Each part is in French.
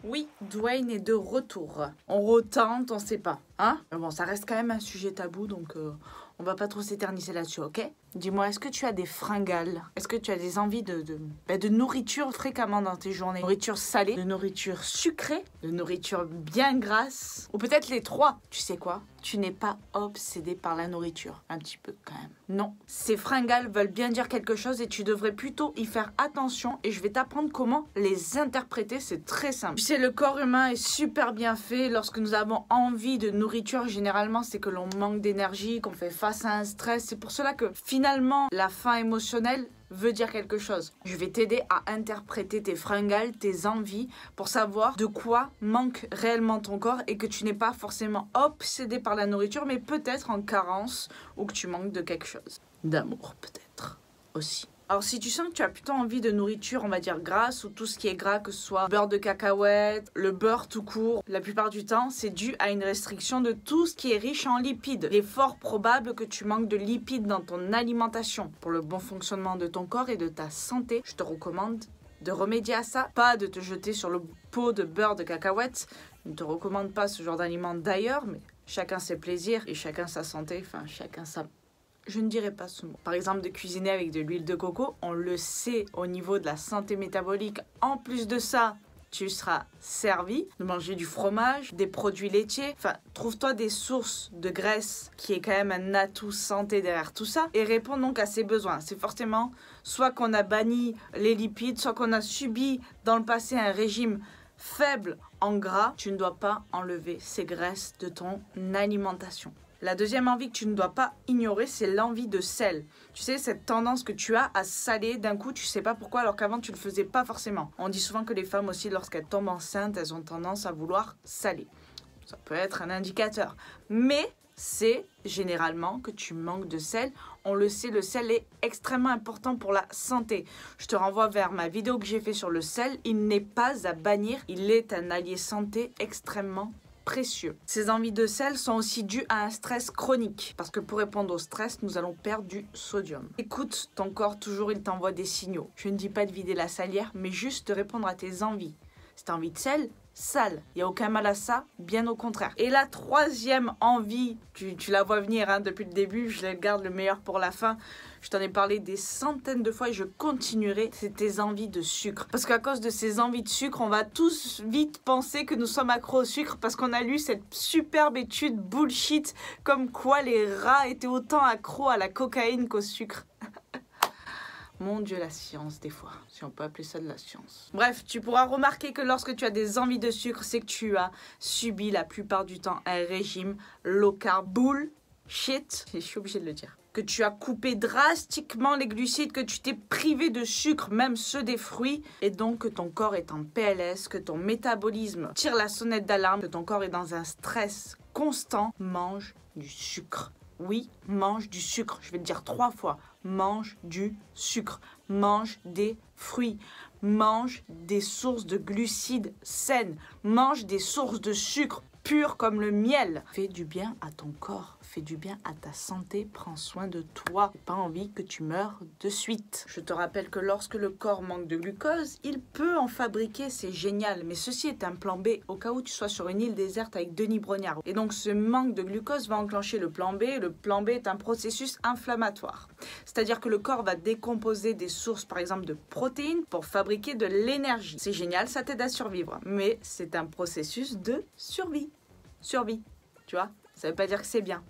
Oui, Dwayne est de retour. On retente, on sait pas, hein? Mais bon, ça reste quand même un sujet tabou, donc on va pas trop s'éterniser là-dessus, ok? Dis-moi, est-ce que tu as des fringales? Est-ce que tu as des envies de nourriture fréquemment dans tes journées? Nourriture salée, de nourriture sucrée, de nourriture bien grasse, ou peut-être les trois. Tu sais quoi? Tu n'es pas obsédé par la nourriture, un petit peu quand même. Non, ces fringales veulent bien dire quelque chose et tu devrais plutôt y faire attention et je vais t'apprendre comment les interpréter, c'est très simple. Tu sais, le corps humain est super bien fait. Lorsque nous avons envie de nourriture, généralement, c'est que l'on manque d'énergie, qu'on fait face à un stress. C'est pour cela que finalement, la faim émotionnelle veut dire quelque chose. Je vais t'aider à interpréter tes fringales, tes envies, pour savoir de quoi manque réellement ton corps et que tu n'es pas forcément obsédé par la nourriture, mais peut-être en carence ou que tu manques de quelque chose. D'amour, peut-être, aussi. Alors, si tu sens que tu as plutôt envie de nourriture, on va dire grasse, ou tout ce qui est gras, que ce soit beurre de cacahuète, le beurre tout court, la plupart du temps, c'est dû à une restriction de tout ce qui est riche en lipides. Il est fort probable que tu manques de lipides dans ton alimentation. Pour le bon fonctionnement de ton corps et de ta santé, je te recommande de remédier à ça, pas de te jeter sur le pot de beurre de cacahuète. Je ne te recommande pas ce genre d'aliment d'ailleurs, mais chacun ses plaisirs et chacun sa santé, enfin chacun sa... Je ne dirais pas ce mot. Par exemple, de cuisiner avec de l'huile de coco, on le sait au niveau de la santé métabolique. En plus de ça, tu seras servi de manger du fromage, des produits laitiers. Enfin, trouve-toi des sources de graisse qui est quand même un atout santé derrière tout ça et réponds donc à ses besoins. C'est forcément soit qu'on a banni les lipides, soit qu'on a subi dans le passé un régime faible en gras. Tu ne dois pas enlever ces graisses de ton alimentation. La deuxième envie que tu ne dois pas ignorer, c'est l'envie de sel. Tu sais, cette tendance que tu as à saler d'un coup, tu sais pas pourquoi, alors qu'avant tu le faisais pas forcément. On dit souvent que les femmes aussi, lorsqu'elles tombent enceintes, elles ont tendance à vouloir saler. Ça peut être un indicateur. Mais c'est généralement que tu manques de sel. On le sait, le sel est extrêmement important pour la santé. Je te renvoie vers ma vidéo que j'ai fait sur le sel. Il n'est pas à bannir. Il est un allié santé extrêmement précieux. Ces envies de sel sont aussi dues à un stress chronique parce que pour répondre au stress, nous allons perdre du sodium. Écoute ton corps, toujours il t'envoie des signaux. Je ne dis pas de vider la salière, mais juste de répondre à tes envies. Si tu as envie de sel, sale. Il n'y a aucun mal à ça, bien au contraire. Et la troisième envie, tu la vois venir hein, depuis le début, je garde le meilleur pour la fin. Je t'en ai parlé des centaines de fois et je continuerai, c'est tes envies de sucre. Parce qu'à cause de ces envies de sucre, on va tous vite penser que nous sommes accros au sucre parce qu'on a lu cette superbe étude bullshit comme quoi les rats étaient autant accros à la cocaïne qu'au sucre. Mon Dieu, la science, des fois, si on peut appeler ça de la science. Bref, tu pourras remarquer que lorsque tu as des envies de sucre, c'est que tu as subi la plupart du temps un régime low carb bullshit. Je suis obligée de le dire. Que tu as coupé drastiquement les glucides, que tu t'es privé de sucre, même ceux des fruits, et donc que ton corps est en PLS, que ton métabolisme tire la sonnette d'alarme, que ton corps est dans un stress constant. Mange du sucre. Oui, mange du sucre. Je vais te dire 3 fois. Mange du sucre. Mange des fruits. Mange des sources de glucides saines. Mange des sources de sucre pures comme le miel. Fais du bien à ton corps. Fais du bien à ta santé. Prends soin de toi. Pas envie que tu meurs de suite. Je te rappelle que lorsque le corps manque de glucose, il peut en fabriquer. C'est génial. Mais ceci est un plan B au cas où tu sois sur une île déserte avec Denis Brognard. Et donc ce manque de glucose va enclencher le plan B. Le plan B est un processus inflammatoire. C'est-à-dire que le corps va décomposer des sources, par exemple, de protéines pour fabriquer de l'énergie. C'est génial, ça t'aide à survivre. Mais c'est un processus de survie. Survie, tu vois? Ça veut pas dire que c'est bien.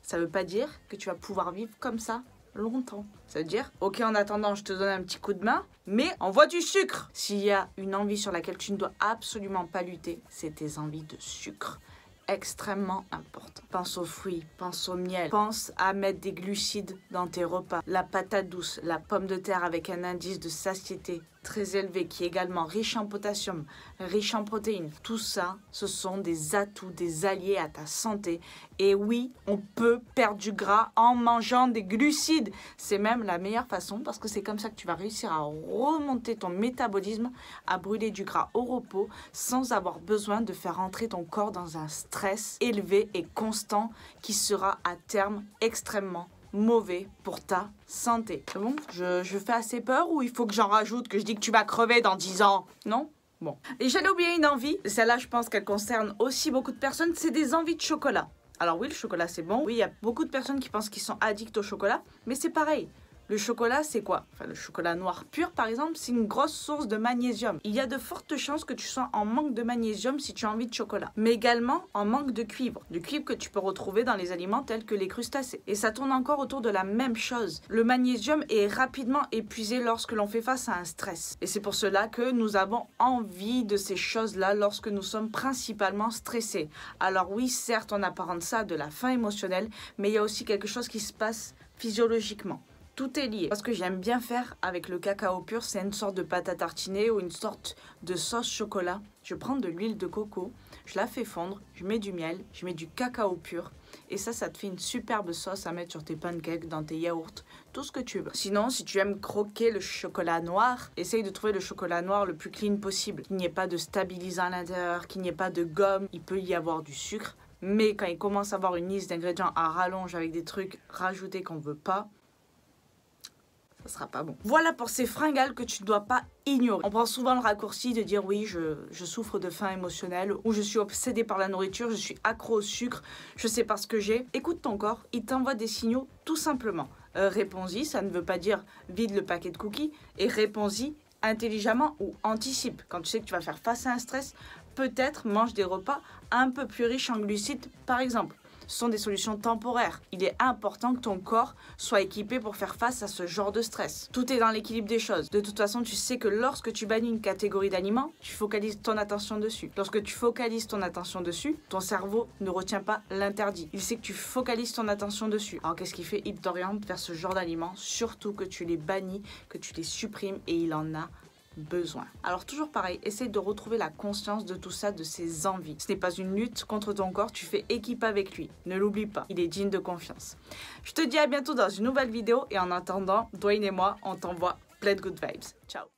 Ça veut pas dire que tu vas pouvoir vivre comme ça longtemps. Ça veut dire, ok, en attendant, je te donne un petit coup de main, mais envoie du sucre. S'il y a une envie sur laquelle tu ne dois absolument pas lutter, c'est tes envies de sucre. Extrêmement important. Pense aux fruits, pense au miel, pense à mettre des glucides dans tes repas. La patate douce, la pomme de terre avec un indice de satiété très élevé qui est également riche en potassium, riche en protéines. Tout ça, ce sont des atouts, des alliés à ta santé. Et oui, on peut perdre du gras en mangeant des glucides. C'est même la meilleure façon parce que c'est comme ça que tu vas réussir à remonter ton métabolisme, à brûler du gras au repos sans avoir besoin de faire entrer ton corps dans un stress élevé et constant qui sera à terme extrêmement mauvais pour ta santé. C'est bon? Je fais assez peur ou il faut que j'en rajoute, que je dis que tu vas crever dans 10 ans? Non? Bon. Et j'allais oublier une envie. Celle-là, je pense qu'elle concerne aussi beaucoup de personnes. C'est des envies de chocolat. Alors oui, le chocolat, c'est bon. Oui, il y a beaucoup de personnes qui pensent qu'ils sont addicts au chocolat. Mais c'est pareil. Le chocolat, c'est quoi? Enfin, le chocolat noir pur, par exemple, c'est une grosse source de magnésium. Il y a de fortes chances que tu sois en manque de magnésium si tu as envie de chocolat. Mais également en manque de cuivre. Du cuivre que tu peux retrouver dans les aliments tels que les crustacés. Et ça tourne encore autour de la même chose. Le magnésium est rapidement épuisé lorsque l'on fait face à un stress. Et c'est pour cela que nous avons envie de ces choses-là lorsque nous sommes principalement stressés. Alors oui, certes, on apparente ça à de la faim émotionnelle, mais il y a aussi quelque chose qui se passe physiologiquement. Tout est lié. Ce que j'aime bien faire avec le cacao pur, c'est une sorte de pâte à tartiner ou une sorte de sauce chocolat. Je prends de l'huile de coco, je la fais fondre, je mets du miel, je mets du cacao pur. Et ça te fait une superbe sauce à mettre sur tes pancakes, dans tes yaourts, tout ce que tu veux. Sinon, si tu aimes croquer le chocolat noir, essaye de trouver le chocolat noir le plus clean possible. Qu'il n'y ait pas de stabilisant à l'intérieur, qu'il n'y ait pas de gomme. Il peut y avoir du sucre. Mais quand il commence à avoir une liste d'ingrédients à rallonge avec des trucs rajoutés qu'on ne veut pas, ça sera pas bon. Voilà pour ces fringales que tu ne dois pas ignorer. On prend souvent le raccourci de dire oui, je souffre de faim émotionnelle ou je suis obsédée par la nourriture, je suis accro au sucre, je sais pas ce que j'ai. Écoute ton corps, il t'envoie des signaux tout simplement. Réponds-y, ça ne veut pas dire vide le paquet de cookies et réponds-y intelligemment ou anticipe. Quand tu sais que tu vas faire face à un stress, peut-être mange des repas un peu plus riches en glucides par exemple. Ce sont des solutions temporaires. Il est important que ton corps soit équipé pour faire face à ce genre de stress. Tout est dans l'équilibre des choses. De toute façon, tu sais que lorsque tu bannis une catégorie d'aliments, tu focalises ton attention dessus. Lorsque tu focalises ton attention dessus, ton cerveau ne retient pas l'interdit. Il sait que tu focalises ton attention dessus. Alors qu'est-ce qu'il fait? Il t'oriente vers ce genre d'aliments, surtout que tu les bannis, que tu les supprimes et il en a besoin. Alors toujours pareil, essaye de retrouver la conscience de tout ça, de ses envies. Ce n'est pas une lutte contre ton corps, tu fais équipe avec lui. Ne l'oublie pas, il est digne de confiance. Je te dis à bientôt dans une nouvelle vidéo et en attendant, Dwayne et moi, on t'envoie plein de good vibes. Ciao.